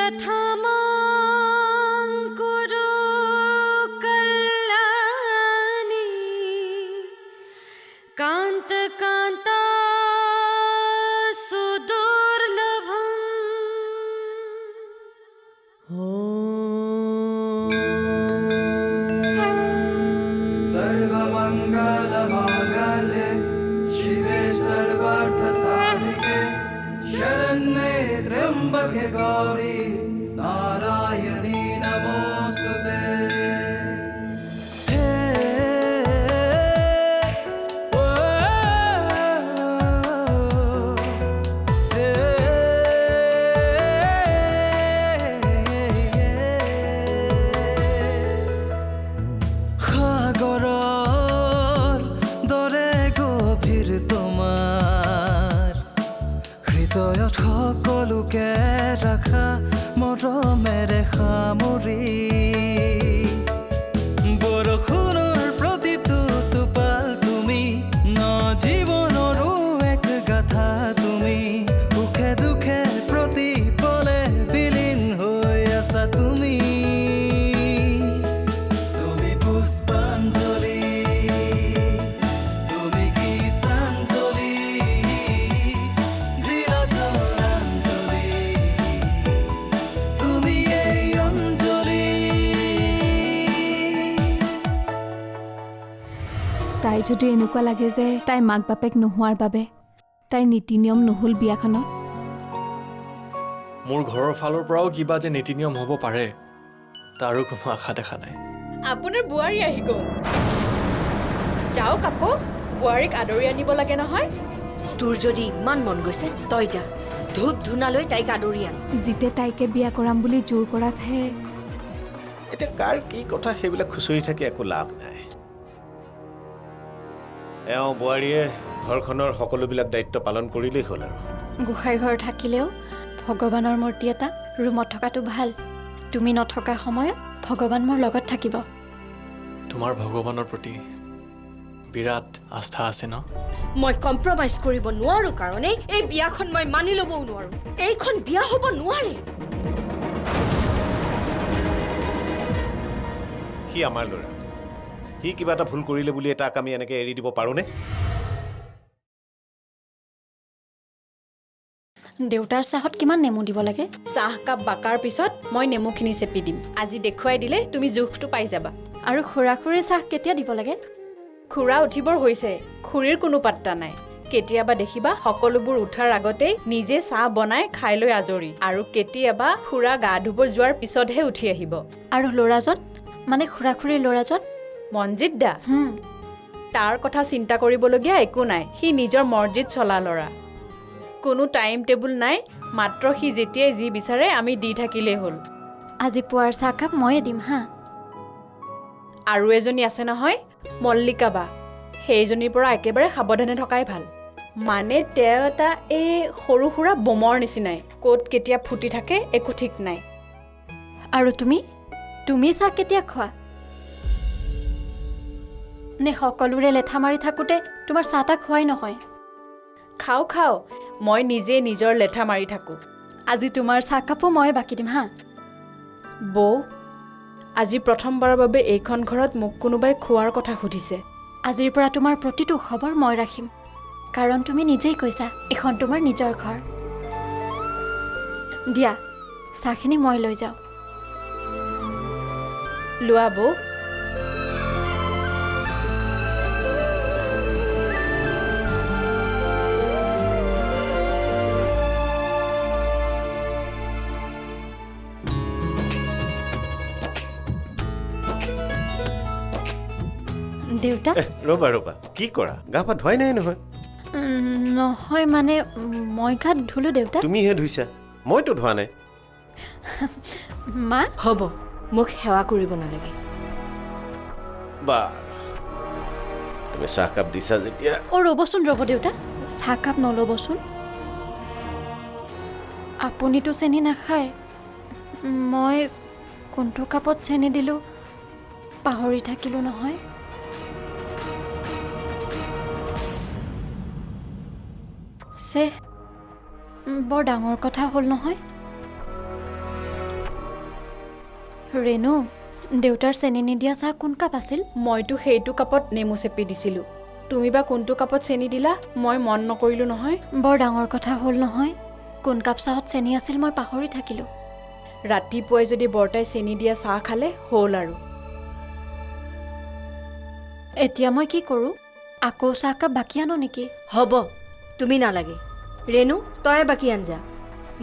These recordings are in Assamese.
लथमां कुरु कल्याणी कांत कांता सुदुर्लभम् सर्वमंगलमांगल्ये शिवे सर्वार्थसाधिके शरण्ये त्र्यंबके गौरी नारायणी नमोस्तुते সকলোকে ৰাখা মৰমেৰে সামৰি বৰষুণৰ প্ৰতিটো টোপাল তুমি ন জীৱনৰো এক গাথা তুমি সুখে দুখে প্ৰতি পলে বিলীন হৈ আছা তুমি তুমি পুষ্পাঞ্জলি তাই যদি এনেকুৱা লাগে যে তাই মাক বাপেক নোহোৱাৰ বাবে তাই নীতি নিয়ম নহল বিয়াখনত মোৰ ঘৰৰ ফালৰ পৰাও কিবা যে নীতি নিয়ম হ'ব পাৰে তাৰো কোনো আশা দেখা নাই আপোনাৰ বুৱাৰী আহি গ'ল যাওক আকৌ বুৱাৰীক আদৰি আনিব লাগে নহয় তোৰ যদি ইমান মন গৈছে তই যা ধূপ ধুনালৈ তাইক আদৰি আন জিতে তাইকে বিয়া কৰাম বুলি জোৰ কৰাতহে এটা কাৰ কি কথা সেইবিলাক খুচৰি থাকি একো লাভ নাই এওঁ বোৱাৰীয়ে ঘৰখনৰ সকলোবিলাক দায়িত্ব পালন কৰিলেই হ'ল আৰু গোসাই ঘৰ থাকিলেও ভগৱানৰ মূৰ্তি এটা ৰুমত থকাটো ভাল তুমি নথকা সময়ত ভগৱান মোৰ লগত থাকিব তোমাৰ ভগৱানৰ প্ৰতি বিৰাট আস্থা আছে ন মই কম্প্ৰমাইজ কৰিব নোৱাৰো কাৰণে এই বিয়াখন মই মানি ল'বও নোৱাৰো এইখন বিয়া হ'ব নোৱাৰে সি আমাৰ ল'ৰা সি কিবা এটা ভুল কৰিলে বুলি তাক আমি এনেকে এৰি দিব পাৰোনে দেউতাৰ চাহত কিমান নেমু দিব লাগে চাহ কাপ বাকাৰ পিছত মই নেমুখিনি চেপি দিম আজি দেখুৱাই দিলে তুমি জোখটো পাই যাবা আৰু খুৰা খুৰীৰ চাহ কেতিয়া দিব লাগে খুৰা উঠিবৰ হৈছে খুৰীৰ কোনো পাত্তা নাই কেতিয়াবা দেখিবা সকলোবোৰ উঠাৰ আগতে নিজে চাহ বনাই খাই লৈ আজৰি আৰু কেতিয়াবা খুৰা গা ধুব যোৱাৰ পিছতহে উঠি আহিব আৰু ল'ৰাজন মানে খুৰা খুৰীৰ ল'ৰাজন মনজিত দা তাৰ কথা চিন্তা কৰিবলগীয়া একো নাই সি নিজৰ মৰ্জিত চলা ল'ৰা কোনো টাইম টেবুল নাই মাত্ৰ সি যেতিয়াই যি বিচাৰে আমি দি থাকিলেই হ'ল আজি পুৱাৰ চাহকাপ ময়ে দিম হা আৰু এজনী আছে নহয় মল্লিকা বা সেইজনীৰ পৰা একেবাৰে সাৱধানে থকাই ভাল মানে তেওঁ এটা এই সৰু সুৰা বোমৰ নিচিনাই ক'ত কেতিয়া ফুটি থাকে একো ঠিক নাই আৰু তুমি চাহ কেতিয়া খোৱা নে সকলোৰে লেঠা মাৰি থাকোঁতে তোমাৰ চাহ তাহ খোৱাই নহয় খাওঁ মই নিজে নিজৰ লেঠা মাৰি থাকোঁ আজি তোমাৰ চাহকাপো মই বাকি দিম হা বৌ আজি প্ৰথমবাৰৰ বাবে এইখন ঘৰত মোক কোনোবাই খোৱাৰ কথা সুধিছে আজিৰ পৰা তোমাৰ প্ৰতিটো খবৰ মই ৰাখিম কাৰণ তুমি নিজেই কৈছা এখন তোমাৰ নিজৰ ঘৰ দিয়া চাহখিনি মই লৈ যাওঁ লোৱা বৌ দেউতা ৰবা কি কৰা গা পা ধুৱাই নাই নহয় নহয় মানে মই গাত ধুলো দেউতা তুমিহে ধুইছা মইতো ধোৱা নাই মা হ'ব মোক সেৱা কৰিব নালাগে বা তুমি চাহকাপ দিছা যেতিয়া ৰ'বচোন দেউতা চাহকাপ নল'বচোন আপুনিতো চেনি নাখায় মই কোনটো কাপত চেনি দিলোঁ পাহৰি থাকিলোঁ নহয় বৰ ডাঙৰ কথা হ'ল নহয় ৰেণু দেউতাৰ চেনি নিদিয়া চাহ কোন কাপ আছিল? মইতো সেইটো কাপত নেমু চেপি দিছিলোঁ। তুমি বা কোনটো কাপত চেনি দিলা মই মন নকৰিলোঁ নহয়। বৰ ডাঙৰ কথা হ'ল নহয়। কোন কাপ চাহত চেনি আছিল মই পাহৰি থাকিলোঁ। ৰাতিপুৱাই যদি বৰ্তাই চেনি দিয়া চাহ খালে হ'ল আৰু। এতিয়া মই কি কৰোঁ? আকৌ চাহকাপ বাকী আনো নেকি? হ'ব, তুমি নালাগে। ৰেণু তই বাকী আঞ্জা।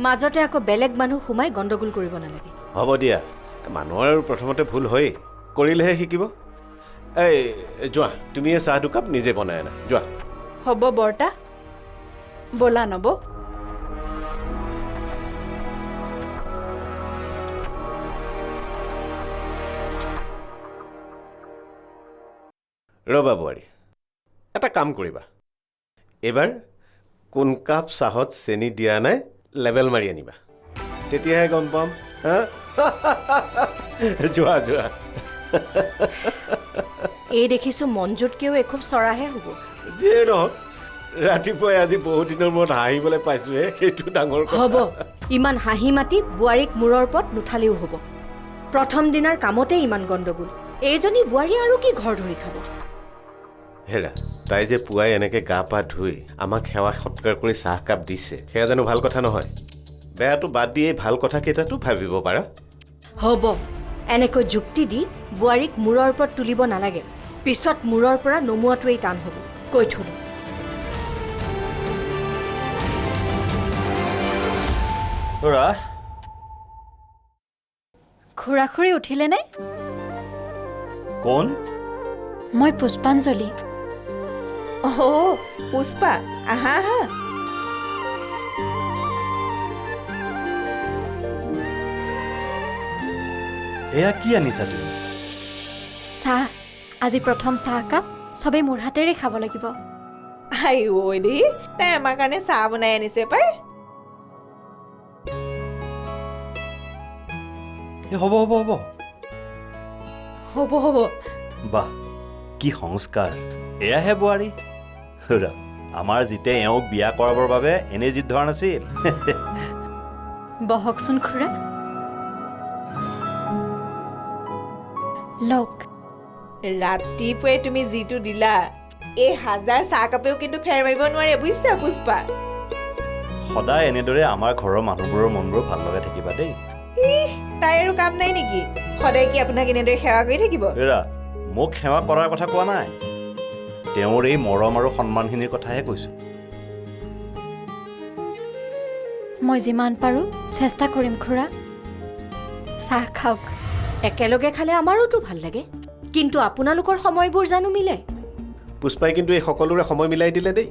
মাজতে আকৌ বেলেগ মানুহ সোমাই গণ্ডগোল কৰিব নালাগে। হ'ব দিয়া, মানুহৰ প্ৰথমতে ভুল হয়েই, কৰিলেহে শিকিব। এই যোৱা, তুমি এই চাহ দুকাপ নিজে বনাই আনা, যোৱা। হ'ব বৰ্তা, ব'লা নব। ৰ'বা বোৱাৰী, এটা কাম কৰিবা। এইবাৰ কোন কাপ চাহত চেনি দিয়া নাই লেবেল মাৰি আনিবা, তেতিয়াহে গম পাম। হা যোৱা যোৱা। এই দেখিছোঁ মনজুতকৈও এখুব চৰাহে হ'ব। যিয়ে নহওক, ৰাতিপুৱাই আজি বহুত দিনৰ মূৰত হাঁহিবলৈ পাইছোঁহে, সেইটো ডাঙৰ কথা। হ'ব, ইমান হাঁহি মাতি বোৱাৰীক মূৰৰ ওপৰত নুঠালেও হ'ব। প্ৰথম দিনাৰ কামতেই ইমান গণ্ডগোল। এইজনী বোৱাৰী আৰু কি ঘৰ ধৰি খাব? হেৰা, তাই যে পুৱাই এনেকৈ গা পা ধুই আমাক সেৱা সৎকাৰ কৰি চাহকাপ দিছে, সেয়া জানো ভাল কথা নহয়? বেয়াটো বাদ দি এই ভাল কথাকেইটাতো ভাবিব পাৰা। হ'ব, এনেকৈ যুক্তি দি বোৱাৰীক মূৰৰ ওপৰত তুলিব নালাগে। পিছত মূৰৰ পৰা নমোৱাটোৱেই টান হ'ব, কৈ থলোঁ। খুৰা খুৰী উঠিলেনে? কোন? মই পুষ্পাঞ্জলি। অ' পুষ্পা, আহা আহা। এয়া কি আনিছা তুমি? চাহ। আজি প্ৰথম চাহকাপ চবেই মোৰ হাতেৰে খাব লাগিব। আই ঐ দেই, তাই আমাৰ কাৰণে চাহ বনাই আনিছে পাই। হ'ব হ'ব হ'ব। হ'ব হ'ব। বাহ, কি সংস্কাৰ! এয়াহে বোৱাৰী। আমাৰ জিতে এওঁক বিয়া কৰাবৰ বাবে এনে জিদ ধৰা নাছিল। বহকচোন খুৰা। লওক। ৰাতিপুৱাই তুমি যিটো দিলা, এই 1000 চাহকাপেও কিন্তু ফেৰ মাৰিব নোৱাৰে, বুজিছা পুষ্পা? সদায় এনেদৰে আমাৰ ঘৰৰ মানুহবোৰৰ মনবোৰ ভাল লগাই থাকিবা দেই। তাই আৰু কাম নাই নেকি? সদায় কি আপোনাক এনেদৰে সেৱা কৰি থাকিব? হেৰা, মোক সেৱা কৰাৰ কথা কোৱা নাই, তেওঁৰ এই মৰম আৰু সন্মানখিনিৰ কথাহে কৈছোঁ। মই যিমান পাৰোঁ চেষ্টা কৰিম খুৰা। চাহ খাওক। একেলগে খালে আমাৰোতো ভাল লাগে, কিন্তু আপোনালোকৰ সময়বোৰ জানো মিলে? পুষ্পাই কিন্তু এই সকলোৰে সময় মিলাই দিলে দেই।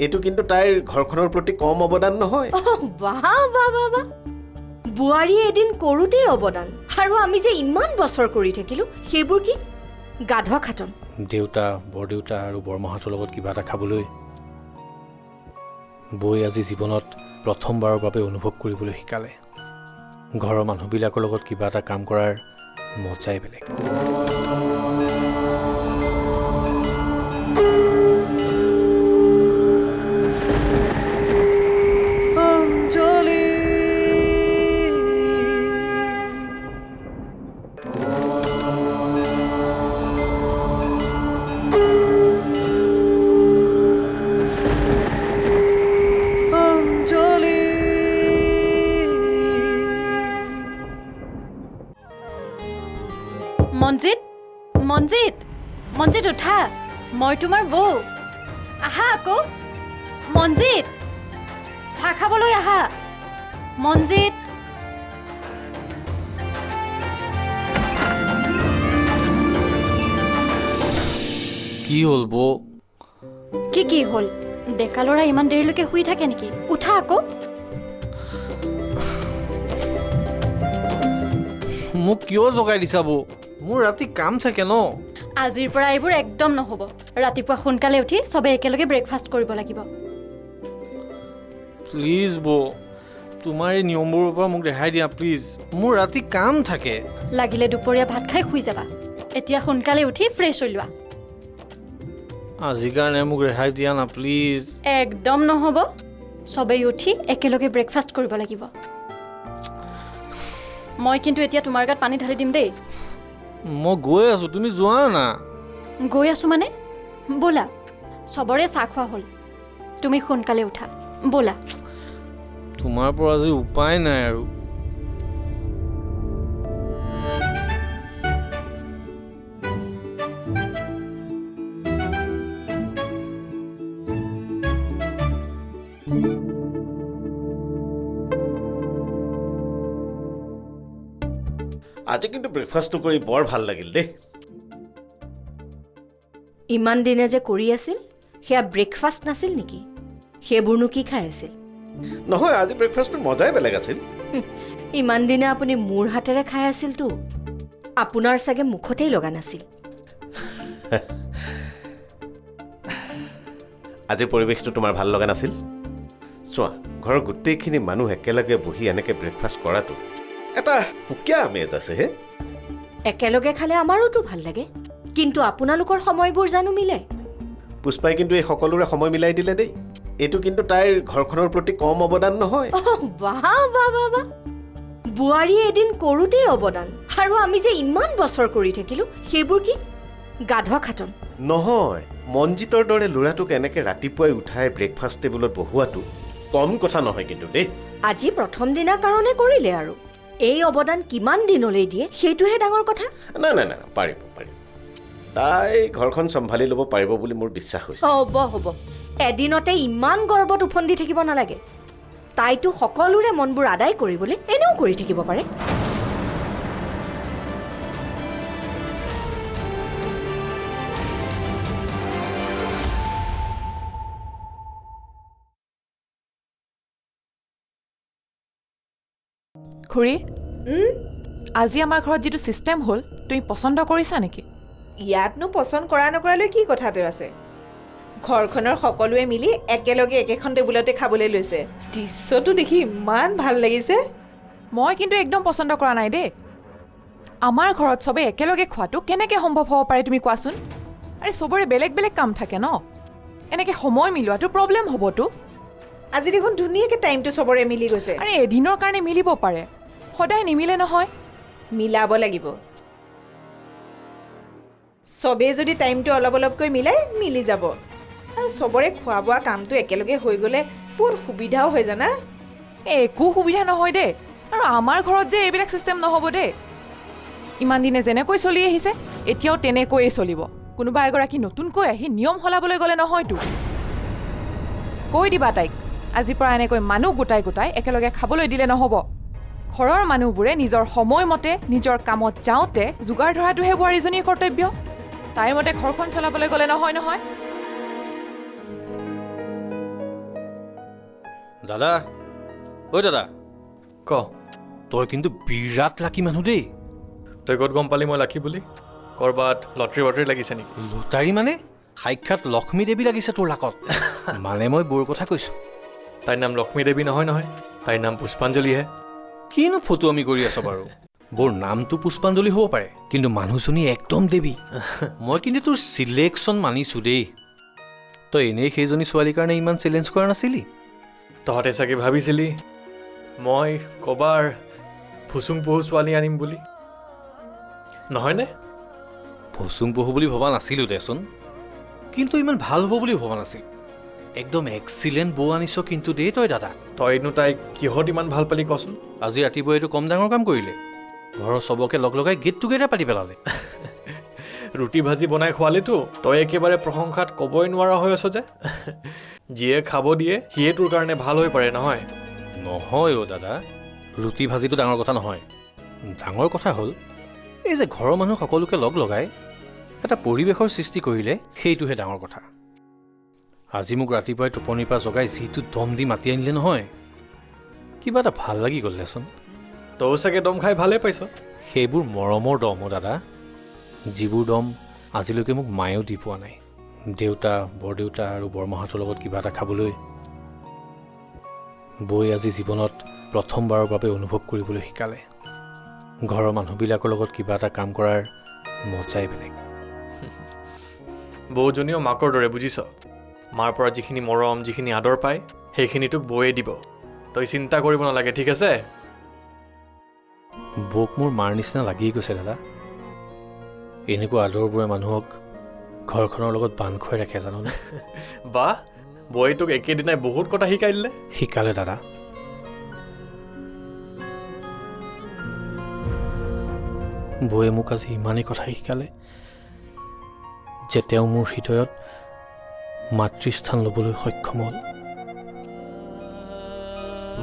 এইটো কিন্তু তাইৰ ঘৰখনৰ প্ৰতি কম অৱদান নহয়। বাহ বাহ বাহ বাহ, বোৱাৰী এদিন কৰোঁতেই অৱদান, আৰু আমি যে ইমান বছৰ কৰি থাকিলোঁ, সেইবোৰ কি গাধ খাটন? দেউতা, বৰদেউতা আৰু বৰমাহঁতৰ লগত কিবা এটা খাবলৈ বৈ আজি জীৱনত প্ৰথমবাৰৰ বাবে অনুভৱ কৰিবলৈ শিকালে। ঘৰৰ মানুহবিলাকৰ লগত কিবা এটা কাম কৰাৰ মজাই বেলেগ। মঞ্জিত, মঞ্জিত, মঞ্জিত উঠা। মই তোমাৰ বৌ। আহা আকৌ। মঞ্জিত, চাহ খাবলৈ আহা। মঞ্জিত। কি হ'ল বৌ? কি হ'ল? ডেকা ল'ৰা ইমান দেৰিলৈকে শুই থাকে নেকি? উঠা আকৌ। মোক কিয় জগাই দিছা বৌ? মোৰ ৰাতি কাম থাকে ন। আজিৰ পৰা এইবোৰ একদম নহ'ব। ৰাতিপুৱা সোনকালে উঠি চবে একেলগে ব্ৰেকফাষ্ট কৰিব লাগিব। প্লিজ বৌ, তোমাৰ এই নিয়মবোৰৰ পৰা মোক ৰেহাই দিয়া প্লিজ। মোৰ ৰাতি কাম থাকে। লাগিলে দুপৰীয়া ভাত খাই শুই যাবা। এতিয়া সোনকালে উঠি ফ্ৰেছ হৈ লোৱা। আজিৰ কাৰণে মোক ৰেহাই দিয়া না প্লিজ। একদম নহ'ব। চবেই উঠি একেলগে ব্ৰেকফাষ্ট কৰিব লাগিব। মই কিন্তু এতিয়া তোমাৰ গাত পানী ঢালি দিম দেই। মই গৈ আছোঁ, তুমি যোৱা না। গৈ আছোঁ মানে? ব'লা, চবৰে চাহ খোৱা হ'ল, তুমি সোনকালে উঠা, ব'লা। তোমাৰ পৰা আজি উপায় নাই আৰু। আজি কিন্তু ব্ৰেকফাষ্টটো কৰি বৰ ভাল লাগিল দেই। ইমান দিনে যে কৰি আছিল সেয়া ব্ৰেকফাষ্ট নাছিল নেকি? সেইবোৰনো কি খাই আছিল? নহয়, আজি ব্ৰেকফাষ্টটো মজাই বেলেগ আছিল। ইমান দিনে আপুনি মোৰ হাতেৰে খাই আছিলতো, আপোনাৰ চাগে মুখতেই লগা নাছিল। আজিৰ পৰিৱেশটো তোমাৰ ভাল লগা নাছিল? চোৱা, ঘৰৰ গোটেইখিনি মানুহ একেলগে বহি এনেকৈ ব্ৰেকফাষ্ট কৰাটো এটা সুকীয়া আমেজ আছে হে। একেলগে খালে আমাৰোতো ভাল লাগে, কিন্তু আপোনালোকৰ সময়বোৰ জানো মিলে? পুষ্পাই কিন্তু এই সকলোৰে সময় মিলাই দিলে দেই। এইটো কিন্তু তাইৰ ঘৰখনৰ প্ৰতি কম অৱদান নহয়। বাহ বাহ বাহ বাহ, বোৱাৰী এদিন কৰোঁতেই অৱদান, আৰু আমি যে ইমান বছৰ কৰি থাকিলো, সেইবোৰ কি গাধ খাটন? নহয়, মনজিতৰ দৰে ল'ৰাটোক এনেকৈ ৰাতিপুৱাই উঠাই ব্ৰেকফাষ্ট টেবুলত বহোৱাটো কম কথা নহয় কিন্তু দেই। আজি প্ৰথম দিনাৰ কাৰণে কৰিলে, আৰু এই অৱদান কিমান দিনলৈ দিয়ে সেইটোহে ডাঙৰ কথা। নাই নাই নাই, পাৰিব পাৰিব, তাই ঘৰখন চম্ভালি ল'ব পাৰিব বুলি মোৰ বিশ্বাস হৈছে। হ'ব হ'ব, এদিনতে ইমান গৰ্বত উফন্দি থাকিব নালাগে। তাইতো সকলোৰে মনবোৰ আদায় কৰিবলৈ এনেও কৰি থাকিব পাৰে। খুৰী, আজি আমাৰ ঘৰত যিটো ছিষ্টেম হ'ল, তুমি পচন্দ কৰিছা নেকি? ইয়াতনো পচন্দ কৰা নকৰালৈ কি কথাটো আছে? ঘৰখনৰ সকলোৱে মিলি একেলগে একেখন টেবুলতে খাবলৈ লৈছে। দৃশ্যটো দেখি ইমান ভাল লাগিছে। মই কিন্তু একদম পচন্দ কৰা নাই দেই। আমাৰ ঘৰত চবে একেলগে খোৱাটো কেনেকৈ সম্ভৱ হ'ব পাৰে তুমি কোৱাচোন? আৰে চবৰে বেলেগ বেলেগ কাম থাকে ন, এনেকৈ সময় মিলোৱাটো প্ৰব্লেম হ'বতো। আজি দেখোন ধুনীয়াকৈ টাইমটো চবৰে মিলি গৈছে। আৰে এদিনৰ কাৰণে মিলিব পাৰে, সদায় নিমিলে নহয়। মিলাব লাগিব, চবেই যদি টাইমটো অলপ অলপকৈ মিলাই মিলি যাব। আৰু চবৰে খোৱা বোৱা কামটো একেলগে হৈ গ'লে বহুত সুবিধাও হয় জানা। একো সুবিধা নহয় দেই, আৰু আমাৰ ঘৰত যে এইবিলাক ছিষ্টেম নহ'ব দেই। ইমান দিনে যেনেকৈ চলি আহিছে এতিয়াও তেনেকৈয়ে চলিব। কোনোবা এগৰাকী নতুনকৈ আহি নিয়ম সলাবলৈ গ'লে নহয়তো। কৈ দিবা তাইক, আজিৰ পৰা এনেকৈ মানুহ গোটাই গোটাই একেলগে খাবলৈ দিলে নহ'ব। ঘৰৰ মানুহবোৰে নিজৰ সময়মতে নিজৰ কামত যাওঁতে যোগাৰ ধৰাটোহে বোৱাৰীজনীৰ কৰ্তব্য। তাইৰ মতে ঘৰখন চলাবলৈ গ'লে নহয় নহয়। দাদা, ঐ দাদা, ক, তই কিন্তু বিৰাট লাকি মানুহ দেই। তই ক'ত গম পালি মই লাকি বুলি? ক'ৰবাত লটাৰী বটাৰী লাগিছে নেকি? লটাৰী মানে? সাক্ষাৎ লক্ষ্মী দেৱী লাগিছে তোৰ লাকত। মানে মই বৌৰ কথা কৈছোঁ। তাইৰ নাম লক্ষ্মী দেৱী নহয় নহয়, তাইৰ নাম পুষ্পাঞ্জলিহে। কিনো ফটো আমি কৰি আছ বাৰু? বৌৰ নামটো পুষ্পাঞ্জলি হ'ব পাৰে, কিন্তু মানুহজনী একদম দেৱী। মই কিন্তু তোৰ চিলেকশ্যন মানিছোঁ দেই। তই এনেই সেইজনী ছোৱালীৰ কাৰণে ইমান চেলেঞ্জ কৰা নাছিলি? তহঁতে চাগে ভাবিছিলি মই ক'বাৰ ফুচুং পহু ছোৱালী আনিম বুলি, নহয়নে? ফুচুং পহু বুলি ভবা নাছিলোঁ দেচোন, কিন্তু ইমান ভাল হ'ব বুলি ভবা নাছিল। একদম এক্সিলেণ্ট বৌ আনিছ কিন্তু দেই তই দাদা। তইনো তাইক কিহত ইমান ভাল পালি কচোন? আজি ৰাতিপুৱা এইটো কম ডাঙৰ কাম কৰিলে। ঘৰৰ চবকে লগ লগাই গেট টুগেডাৰ পাতি পেলালে। ৰুটি ভাজি বনাই খোৱালেতো তই একেবাৰে প্ৰশংসাত ক'বই নোৱাৰা হৈ আছ যে। যিয়ে খাব দিয়ে সিয়ে তোৰ কাৰণে ভাল হৈ পাৰে নহয়? নহয় অ' দাদা, ৰুটি ভাজিটো ডাঙৰ কথা নহয়। ডাঙৰ কথা হ'ল এই যে ঘৰৰ মানুহ সকলোকে লগ লগাই এটা পৰিৱেশৰ সৃষ্টি কৰিলে, সেইটোহে ডাঙৰ কথা। আজি মোক ৰাতিপুৱাই টোপনিৰ পৰা জগাই যিটো দম দি মাতি আনিলে নহয়, কিবা এটা ভাল লাগি গ'ল দেচোন। তয়ো চাগে দম খাই ভালেই পাইছ। সেইবোৰ মৰমৰ দম অ' দাদা, যিবোৰ দম আজিলৈকে মোক মায়েও দি পোৱা নাই। দেউতা, বৰদেউতা আৰু বৰমাহঁতৰ লগত কিবা এটা খাবলৈ বৌয়ে আজি জীৱনত প্ৰথমবাৰৰ বাবে অনুভৱ কৰিবলৈ শিকালে। ঘৰৰ মানুহবিলাকৰ লগত কিবা এটা কাম কৰাৰ মজাই বেলেগ। বৌজনীও মাকৰ দৰে বুজিছ। মাৰ পৰা যিখিনি মৰম যিখিনি আদৰ পায় সেইখিনি তোক বৌয়ে দিব। তই চিন্তা কৰিব নালাগে, ঠিক আছে? বৌক মোৰ মাৰ নিচিনা লাগি গৈছে দাদা। এনেকুৱা আদৰবোৰে মানুহক ঘৰখনৰ লগত বান্ধ খুৱাই ৰাখে জানোনে। বাহ, বৌয়ে তোক একেদিনাই বহুত কথা শিকাই দিলে। শিকালে দাদা। বৌয়ে মোক আজি ইমানেই কথা শিকালে যে তেওঁ মোৰ হৃদয়ত মাতৃস্থান ল'বলৈ সক্ষম হ'ল।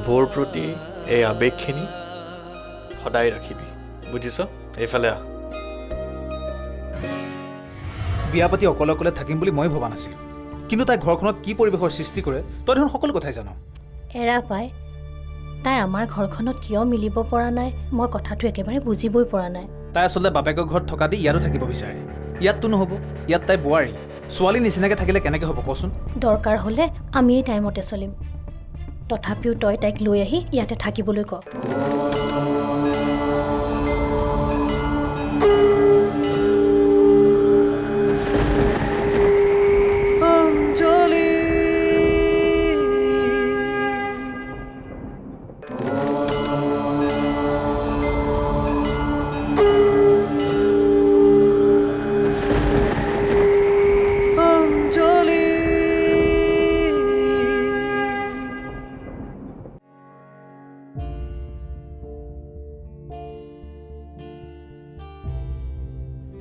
বৌৰ প্ৰতি এই আৱেগখিনি সদায় ৰাখিবি, বুজিছ? এইফালে আহ। বিয়া পাতি অকলে অকলে থাকিম বুলি মই ভবা নাছিলোঁ, কিন্তু তাই ঘৰখনত কি পৰিৱেশৰ সৃষ্টি কৰে তই দেখোন সকলো কথাই জানো। এৰা পাই, তাই আমাৰ ঘৰখনত কিয় মিলিব পৰা নাই মই কথাটো একেবাৰে বুজিবই পৰা নাই। তাই আচলতে বাপেকৰ ঘৰত থকা দি ইয়াতো থাকিব বিচাৰে। ইয়াততো নহ'ব, ইয়াত তাই বোৱাৰী। ছোৱালী নিচিনাকৈ থাকিলে কেনেকৈ হ'ব কচোন? দৰকাৰ হ'লে আমি এই টাইমতে চলিম, তথাপিও তই তাইক লৈ আহি ইয়াতে থাকিবলৈ ক।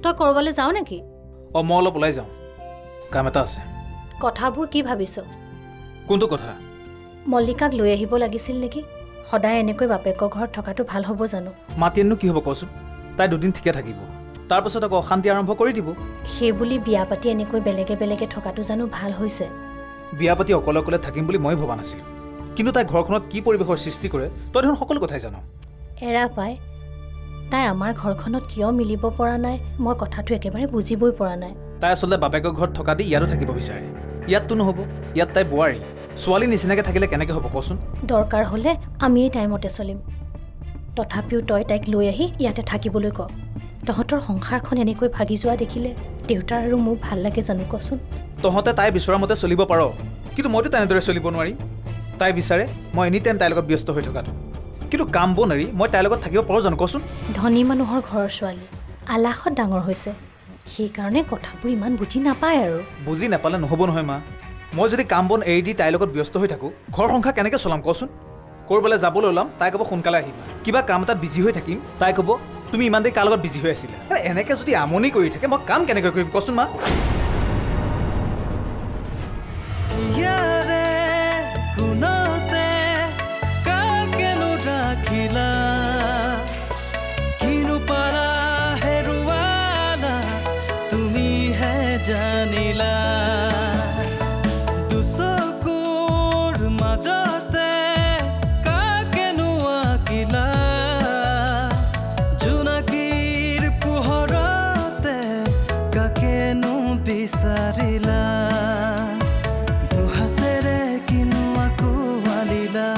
তই ক'ৰবালৈ যাওঁ নেকি? অঁ, মই অলপ ওলাই যাওঁ, কাম এটা আছে। কথাবোৰ কি ভাবিছ? কোনটো কথা? মল্লিকাক লৈ আহিব লাগিছিল নেকি? সদায় এনেকৈ বাপেকৰ ঘৰত থকাটো ভাল হ'ব জানো? মাতিয়েনো কি হ'ব কচোন? তাই দুদিন ঠিকে থাকিব, তাৰপাছত আকৌ অশান্তি আৰম্ভ কৰি দিব। সেইবুলি বিয়া পাতি এনেকৈ বেলেগে বেলেগে থকাটো জানো ভাল হৈছে? বিয়া পাতি অকলে অকলে থাকিম বুলি মই ভবা নাছিলোঁ, কিন্তু তাই ঘৰখনত কি পৰিৱেশৰ সৃষ্টি কৰে তই দেখোন সকলো কথাই জানো। এৰা পাই, তাই আমাৰ ঘৰখনত কিয় মিলিব পৰা নাই মই কথাটো একেবাৰে বুজিবই পৰা নাই। তাই আচলতে বাপেকৰ ঘৰত থকা দি ইয়াতো থাকিব বিচাৰে। ইয়াততো নহ'ব, ইয়াত তাই বোৱাৰী। ছোৱালী নিচিনাকৈ থাকিলে কেনেকৈ হ'ব কচোন? দৰকাৰ হ'লে আমি এই টাইমতে চলিম, তথাপিও তই তাইক লৈ আহি ইয়াতে থাকিবলৈ ক। তহঁতৰ সংসাৰখন এনেকৈ ভাগি যোৱা দেখিলে দেউতাৰ আৰু মোৰ ভাল লাগে জানো কচোন? তহঁতে তাই বিচৰা মতে চলিব পাৰ, কিন্তু মইতো তেনেদৰে চলিব নোৱাৰিম। তাই বিচাৰে মই এনি টাইম তাইৰ লগত ব্যস্ত হৈ থকাটো, কিন্তু কাম বন এৰি মই তাইৰ লগত থাকিব পাৰোঁ জানো কচোন? ধনী মানুহৰ ঘৰৰ ছোৱালী, আলাসত ডাঙৰ হৈছে, সেইকাৰণে কথাবোৰ ইমান বুজি নাপায় আৰু। বুজি নাপালে নহ'ব নহয় মা। মই যদি কাম বন এৰি দি তাইৰ লগত ব্যস্ত হৈ থাকোঁ, ঘৰ সংসাৰ কেনেকৈ চলাম কচোন? ক'ৰবালৈ যাবলৈ ওলাম, তাই ক'ব সোনকালে আহিবা। কিবা কাম এটাত বিজি হৈ থাকিম, তাই ক'ব তুমি ইমান দেৰি কাৰ লগত বিজি হৈ আছিলা। এনেকৈ যদি আমনি কৰি থাকে মই কাম কেনেকৈ কৰিম কচোন মা? ইয়াৰে কোনতে কাকেনো ৰাখিলা, কিনো পাৰা হেৰুৱালা, তুমিহে জানিলা। দুচকুৰ মাজতে কাকেনো আঁকিলা, জোনাকীৰ পোহৰতে কাকেনো বিচাৰিলা। দুহাতেৰে কিনো আঁকোৱালিলা,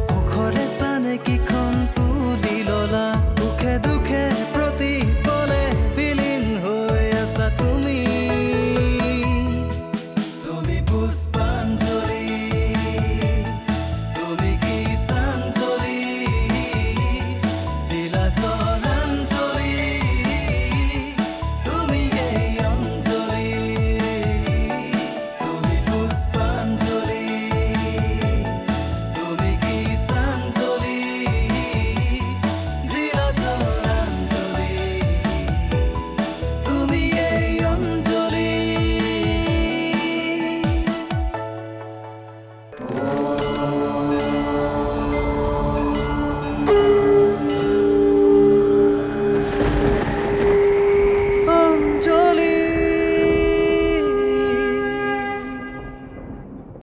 সুখৰে চানে কিখন তুলি ললা। দুখে দুখে প্ৰতিপলে বিলীন হৈ আছা তুমি। তুমি পুষ্পাঞ্জলি, তুমি গীতাঞ্জলি, দিলা জলাঞ্জলি, তুমি এই অঞ্জলি। তুমি পুষ্পাঞ্জলি, তুমি গীতাঞ্জলি, দিলা জলাঞ্জলি, তুমি এই অঞ্জলি।